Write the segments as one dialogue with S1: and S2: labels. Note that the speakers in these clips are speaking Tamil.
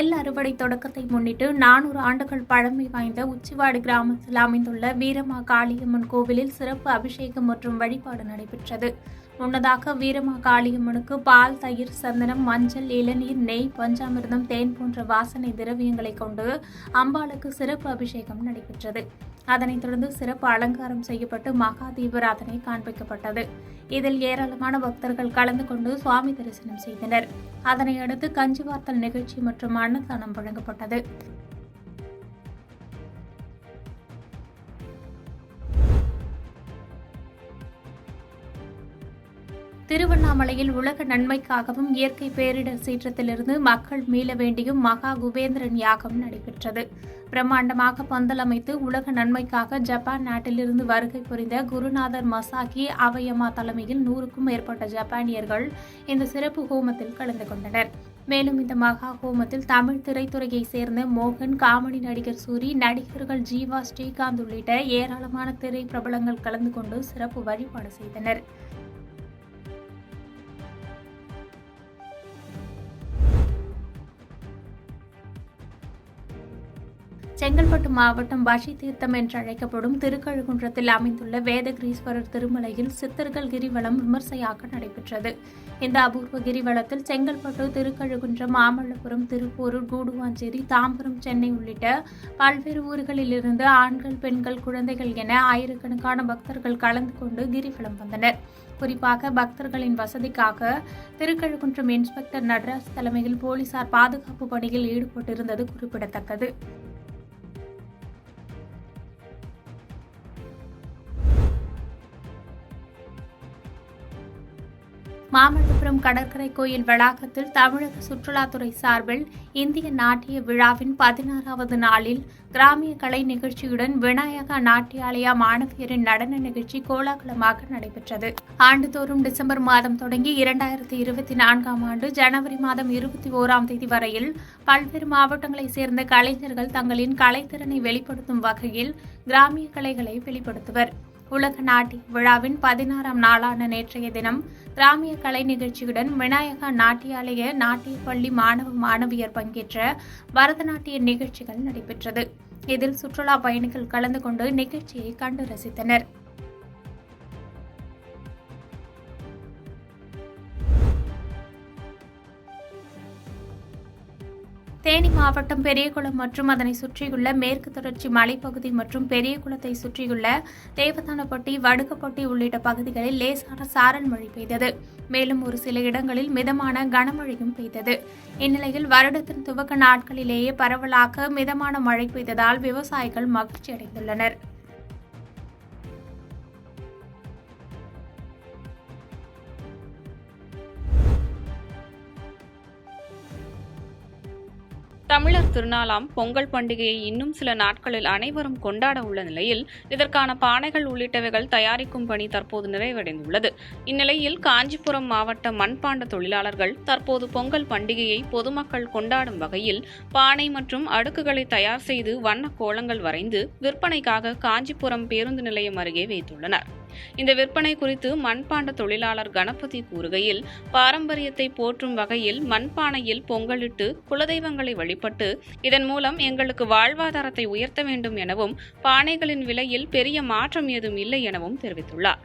S1: நெல் அறுவடை தொடக்கத்தை முன்னிட்டு 400 ஆண்டுகள் பழமை வாய்ந்த உச்சிவாடி கிராமத்தில் அமைந்துள்ள வீரமா காளியம்மன் கோவிலில் சிறப்பு அபிஷேகம் மற்றும் வழிபாடு நடைபெற்றது. முன்னதாக வீரமா காளியம்மனுக்கு பால், தயிர், சந்தனம், மஞ்சள், இளநீர், நெய், பஞ்சாமிர்தம், தேன் போன்ற வாசனை திரவியங்களை கொண்டு அம்பாளுக்கு சிறப்பு அபிஷேகம் நடைபெற்றது. அதனைத் தொடர்ந்து சிறப்பு அலங்காரம் செய்யப்பட்டு மகா தீபாராதனை காண்பிக்கப்பட்டது. இதில் ஏராளமான பக்தர்கள் கலந்து கொண்டு சுவாமி தரிசனம் செய்தனர். அதனையடுத்து கஞ்சி வார்த்தல் நிகழ்ச்சி மற்றும் அன்னதானம் வழங்கப்பட்டது. திருவண்ணாமலையில் உலக நன்மைக்காகவும் இயற்கை பேரிடர் சீற்றத்திலிருந்து மக்கள் மீள வேண்டியும் மகா குபேந்திரன் யாகம் நடைபெற்றது. பிரம்மாண்டமாக பந்தல் அமைத்து உலக நன்மைக்காக ஜப்பான் நாட்டிலிருந்து வருகை புரிந்த குருநாதர் மசாகி அவயமா தலைமையில் 100க்கும் மேற்பட்ட ஜப்பானியர்கள் இந்த சிறப்பு ஹோமத்தில் கலந்து கொண்டனர். மேலும் இந்த மகா ஹோமத்தில் தமிழ் திரைத்துறையைச் சேர்ந்த மோகன், காமெடி நடிகர் சூரி, நடிகர்கள் ஜீவா, ஸ்ரீகாந்த் உள்ளிட்ட ஏராளமான திரை பிரபலங்கள் கலந்து கொண்டு சிறப்பு வழிபாடு செய்தனர். செங்கல்பட்டு மாவட்டம் பஷி தீர்த்தம் என்று அழைக்கப்படும் திருக்கழுகுன்றத்தில் அமைந்துள்ள வேதகிரீஸ்வரர் திருமலையில் சித்தர்கள் கிரிவலம் விமர்சையாக நடைபெற்றது. இந்த அபூர்வ கிரிவலத்தில் செங்கல்பட்டு, திருக்கழுகுன்றம், மாமல்லபுரம், திருப்போரூர், கூடுவாஞ்சேரி, தாம்பரம், சென்னை உள்ளிட்ட பல்வேறு ஊர்களிலிருந்து ஆண்கள், பெண்கள், குழந்தைகள் என ஆயிரக்கணக்கான பக்தர்கள் கலந்து கொண்டு கிரிவலம் வந்தனர். குறிப்பாக பக்தர்களின் வசதிக்காக திருக்கழுகுன்றம் இன்ஸ்பெக்டர் நடராஜ் தலைமையில் போலீசார் பாதுகாப்பு பணியில் ஈடுபட்டிருந்தது குறிப்பிடத்தக்கது. மாமல்லபுரம் கடற்கரை கோயில் வளாகத்தில் தமிழக சுற்றுலாத்துறை சார்பில் இந்திய நாட்டிய விழாவின் 16வது நாளில் கிராமிய கலை நிகழ்ச்சியுடன் விநாயகா நாட்டியாலயா மாணவியரின் நடன நிகழ்ச்சி கோலாகலமாக நடைபெற்றது. ஆண்டுதோறும் டிசம்பர் மாதம் தொடங்கி 2024ஆம் ஆண்டு ஜனவரி மாதம் 21ஆம் தேதி வரையில் பல்வேறு மாவட்டங்களைச் சேர்ந்த கலைஞர்கள் தங்களின் கலைத்திறனை வெளிப்படுத்தும் வகையில் கிராமிய கலைகளை வெளிப்படுத்துவர். உலக நாட்டிய விழாவின் 16ஆம் நாளான நேற்றைய தினம் கிராமிய கலை நிகழ்ச்சியுடன் விநாயகா நாட்டியாலய நாட்டிய பள்ளி மாணவ மாணவியர் பங்கேற்ற பரதநாட்டிய நிகழ்ச்சிகள் நடைபெற்றது. இதில் சுற்றுலா பயணிகள் கலந்து கொண்டு நிகழ்ச்சியை கண்டு ரசித்தனர். தேனி மாவட்டம் பெரியகுளம் மற்றும் அதனை சுற்றியுள்ள மேற்கு தொடர்ச்சி மலைப்பகுதி மற்றும் பெரியகுளத்தை சுற்றியுள்ள தேவதானப்பட்டி, வடுகப்பட்டி உள்ளிட்ட பகுதிகளில் லேசான சாரல் மழை பெய்தது. மேலும் ஒரு சில இடங்களில் மிதமான கனமழையும் பெய்தது. இந்நிலையில் வருடத்தின் துவக்க நாட்களிலேயே பரவலாக மிதமான மழை பெய்ததால் விவசாயிகள் மகிழ்ச்சி அடைந்துள்ளனர்.
S2: தமிழர் திருநாளாம் பொங்கல் பண்டிகையை இன்னும் சில நாட்களில் அனைவரும் கொண்டாட உள்ள நிலையில் இதற்கான பானைகள் உள்ளிட்டவைகள் தயாரிக்கும் பணி தற்போது நிறைவடைந்துள்ளது. இந்நிலையில் காஞ்சிபுரம் மாவட்ட மண்பாண்ட தொழிலாளர்கள் தற்போது பொங்கல் பண்டிகையை பொதுமக்கள் கொண்டாடும் வகையில் பானை மற்றும் அடுக்குகளை தயார் செய்து வண்ண கோலங்கள் வரைந்து விற்பனைக்காக காஞ்சிபுரம் பேருந்து நிலையம் அருகே வைத்துள்ளனர். இந்த விற்பனை குறித்து மண்பாண்ட தொழிலாளர் கணபதி கூறுகையில், பாரம்பரியத்தை போற்றும் வகையில் மண்பானையில் பொங்கலிட்டு குலதெய்வங்களை வழிபட்டு இதன் மூலம் எங்களுக்கு வாழ்வாதாரத்தை உயர்த்த வேண்டும் எனவும் பானைகளின் விலையில் பெரிய மாற்றம் ஏதும் இல்லை எனவும் தெரிவித்துள்ளார்.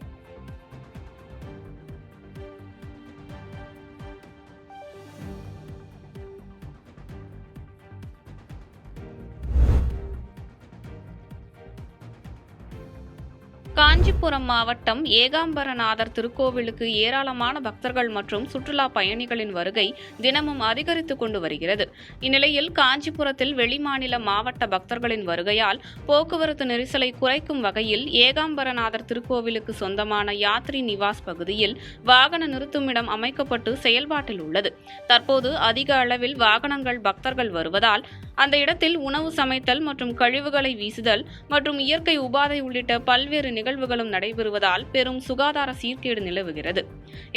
S2: காஞ்சிபுரம் மாவட்டம் ஏகாம்பரநாதர் திருக்கோவிலுக்கு ஏராளமான பக்தர்கள் மற்றும் சுற்றுலா பயணிகளின் வருகை தினமும் அதிகரித்துக் கொண்டு வருகிறது. இந்நிலையில் காஞ்சிபுரத்தில் வெளிமாநில மாவட்ட பக்தர்களின் வருகையால் போக்குவரத்து நெரிசலை குறைக்கும் வகையில் ஏகாம்பரநாதர் திருக்கோவிலுக்கு சொந்தமான யாத்ரி நிவாஸ் பகுதியில் வாகன நிறுத்துமிடம் அமைக்கப்பட்டு செயல்பாட்டில் உள்ளது. தற்போது அதிக அளவில் வாகனங்கள் பக்தர்கள் வருவதால் அந்த இடத்தில் உணவு சமைத்தல் மற்றும் கழிவுகளை வீசுதல் மற்றும் இயற்கை உபாதை உள்ளிட்ட பல்வேறு நிகழ்வுகளும் நடைபெறுவதால் பெரும் சுகாதார சீர்கேடு நிலவுகிறது.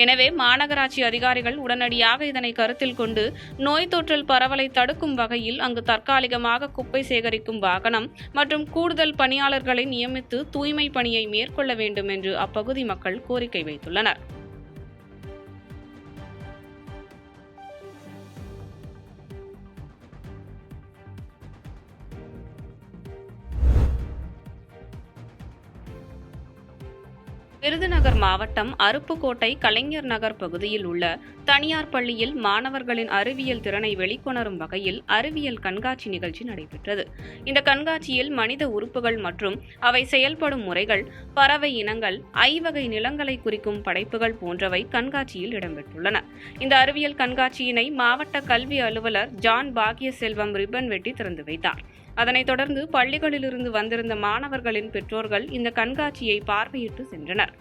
S2: எனவே மாநகராட்சி அதிகாரிகள் உடனடியாக இதனை கருத்தில் கொண்டு நோய் தொற்றல் பரவலை தடுக்கும் வகையில் அங்கு தற்காலிகமாக குப்பை சேகரிக்கும் வாகனம் மற்றும் கூடுதல் பணியாளர்களை நியமித்து தூய்மை பணியை மேற்கொள்ள வேண்டும் என்று அப்பகுதி மக்கள் கோரிக்கை வைத்துள்ளனர். விருதுநகர் மாவட்டம் அருப்புக்கோட்டை கலைஞர் நகர் பகுதியில் உள்ள தனியார் பள்ளியில் மாணவர்களின் அறிவியல் திறனை வெளிக்கொணரும் வகையில் அறிவியல் கண்காட்சி நிகழ்ச்சி நடைபெற்றது. இந்த கண்காட்சியில் மனித உறுப்புகள் மற்றும் அவை செயல்படும் முறைகள், பறவை இனங்கள், ஐவகை நிலங்களை குறிக்கும் படைப்புகள் போன்றவை கண்காட்சியில் இடம்பெற்றுள்ளன. இந்த அறிவியல் கண்காட்சியினை மாவட்ட கல்வி அலுவலர் ஜான் பாக்கியசெல்வம் ரிப்பன் வெட்டி திறந்து வைத்தார். அதனைத் தொடர்ந்து பள்ளிகளிலிருந்து வந்திருந்த மாணவர்களின் பெற்றோர்கள் இந்த கண்காட்சியை பார்வையிட்டு சென்றனர்.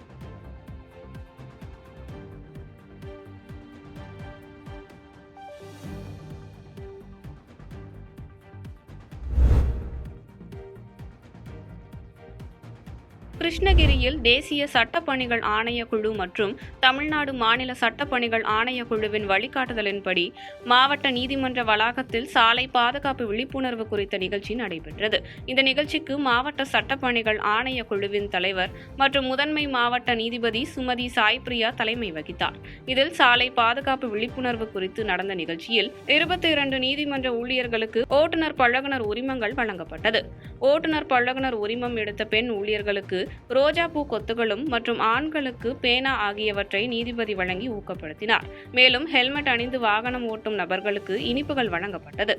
S2: கிருஷ்ணகிரியில் தேசிய சட்டப்பணிகள் ஆணையக்குழு மற்றும் தமிழ்நாடு மாநில சட்டப்பணிகள் ஆணையக்குழுவின் வழிகாட்டுதலின்படி மாவட்ட நீதிமன்ற வளாகத்தில் சாலை பாதுகாப்பு விழிப்புணர்வு குறித்த நிகழ்ச்சி நடைபெற்றது. இந்த நிகழ்ச்சிக்கு மாவட்ட சட்டப்பணிகள் ஆணையக்குழுவின் தலைவர் மற்றும் முதன்மை மாவட்ட நீதிபதி சுமதி சாய்பிரியா தலைமை வகித்தார். இதில் சாலை பாதுகாப்பு விழிப்புணர்வு குறித்து நடந்த நிகழ்ச்சியில் 22 நீதிமன்ற ஊழியர்களுக்கு ஓட்டுநர் பழகுனர் உரிமங்கள் வழங்கப்பட்டது. ஓட்டுநர் பழகுனர் உரிமம் எடுத்த பெண் ஊழியர்களுக்கு ரோஜாப்பூ கொத்துகளும் மற்றும் ஆண்களுக்கு பேனா ஆகியவற்றை நீதிபதி வழங்கி ஊக்கப்படுத்தினார். மேலும் ஹெல்மெட் அணிந்து வாகனம் ஓட்டும் நபர்களுக்கு இனிப்புகள் வழங்கப்பட்டது.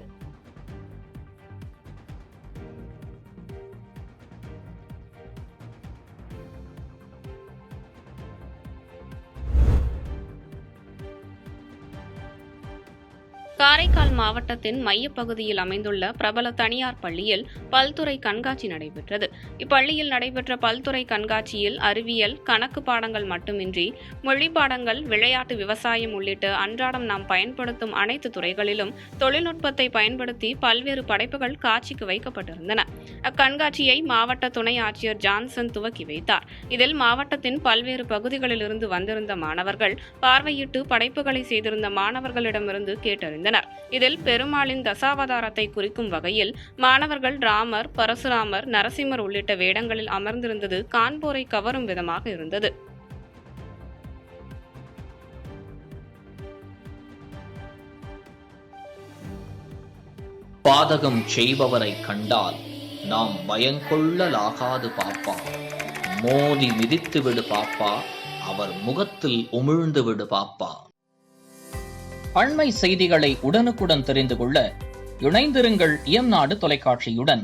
S2: காரைக்கால் மாவட்டத்தின் மையப்பகுதியில் அமைந்துள்ள பிரபல தனியார் பள்ளியில் பல்துறை கண்காட்சி நடைபெற்றது. இப்பள்ளியில் நடைபெற்ற பல்துறை கண்காட்சியில் அறிவியல், கணக்கு பாடங்கள் மட்டுமின்றி மொழி பாடங்கள், விளையாட்டு, விவசாயம் உள்ளிட்ட அன்றாடம் நாம் பயன்படுத்தும் அனைத்து துறைகளிலும் தொழில்நுட்பத்தை பயன்படுத்தி பல்வேறு படைப்புகள் காட்சிக்கு வைக்கப்பட்டிருந்தன. அக்கண்காட்சியை மாவட்ட துணை ஆட்சியர் ஜான்சன் துவக்கி வைத்தார். இதில் மாவட்டத்தின் பல்வேறு பகுதிகளிலிருந்து வந்திருந்த மாணவர்கள் பார்வையிட்டு படைப்புகளை செய்திருந்த மாணவர்களிடமிருந்து கேட்டறிந்தனர். இதில் பெருமாளின் தசாவதாரத்தை குறிக்கும் வகையில் மாணவர்கள் ராமர், பரசுராமர், நரசிம்மர் உள்ளிட்ட வேடங்களில் அமர்ந்திருந்தது காண்போரை கவரும் விதமாக இருந்தது.
S3: பாதகம் செய்பவரை கண்டால் நாம் பயங்கொள்ளலாகாது பாப்பா, மோதி மிதித்து விடு பாப்பா, அவர் முகத்தில் உமிழ்ந்து விடு பாப்பா. அண்மை செய்திகளை உடனுக்குடன் தெரிந்து கொள்ள இணைந்திருங்கள் இயம்நாடு தொலைக்காட்சியுடன்.